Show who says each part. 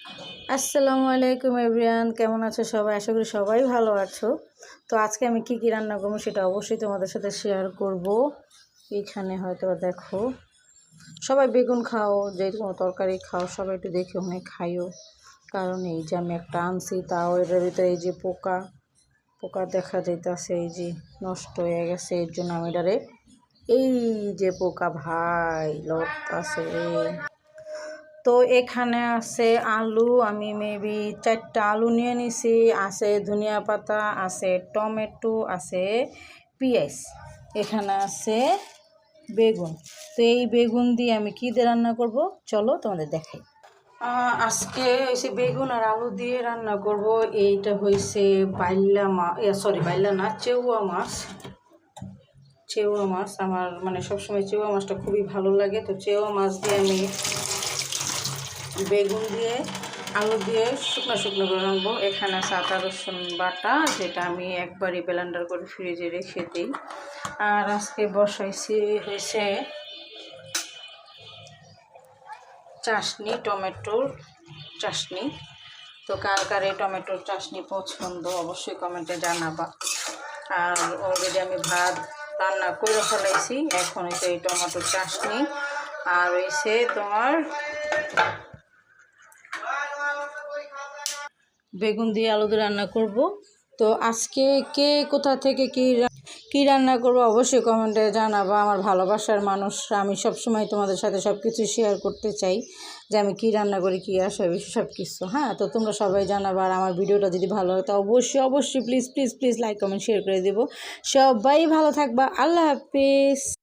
Speaker 1: আসসালামু আলাইকুম এভরিওয়ান, কেমন আছো সবাই? আশা করি সবাই ভালো আছো। তো আজকে আমি কি কি রান্না করবো সেটা অবশ্যই তোমাদের সাথে শেয়ার করব। এইখানে হয়তো দেখো, সবাই বেগুন খাও, যে কোনো তরকারি খাও, সবাই একটু দেখে মনে খাইও। কারণ এই যে আমি একটা আনছি, তাও এটার ভিতরে এই যে পোকা পোকা দেখা যাইতেছে, এই যে নষ্ট হয়ে গেছে। এর জন্য আমি এটারে, এই যে পোকা ভাই লড়তাছে। তো এখানে আছে আলু, আমি মেবি 4টা আলু নিয়ে নিছি, আছে ধনিয়া পাতা, আছে টমেটো, আছে পেঁয়াজ, এখানে আছে বেগুন। তো এই বেগুন দিয়ে আমি কী দিয়ে রান্না করব চলো তোমাদের দেখাই। আজকে হয়েছে বেগুন আর আলু দিয়ে রান্না করব। এইটা হয়েছে বাইলা মাছ, সরি বাইলা না, চেউয়া মাছ। চেউয়া মাছ আমার মানে সবসময় চেউয়া মাছটা খুবই ভালো লাগে। তো চেউয়া মাছ দিয়ে আমি বেগুন দিয়ে আলু দিয়ে শুকনো শুকনো করে রাখবো। এখানে আছে আদা রসুন বাটা, যেটা আমি একবারই ব্লেন্ডার করে ফ্রিজে রেখে দিই। আর আজকে বসাইছি হয়েছে চাশনি, টমেটোর চাশনি। তো কার কার এই টমেটোর চাশনি পছন্দ অবশ্যই কমেন্টে জানাবা। আর অলরেডি আমি ভাত রান্না করে ফেলাইছি, এখন হচ্ছে এই টমেটোর চাশনি আর হয়েছে তোমার বেগুন দিয়ে আলু দিয়ে রান্না করব। তো আজকে কে কোথা থেকে কি রান্না করবো অবশ্যই কমেন্টে জানাবো। আমার ভালোবাসার মানুষরা, আমি সবসময় তোমাদের সাথে সব কিছু শেয়ার করতে চাই, যে আমি কী রান্না করি, কী আসে বেশি সব কিছু। হ্যাঁ, তো তোমরা সবাই জানাবো। আর আমার ভিডিওটা যদি ভালো হয় তো অবশ্যই অবশ্যই please please please like comment share করে দেবো। সবাই ভালো থাকবা। আল্লাহ হাফিজ।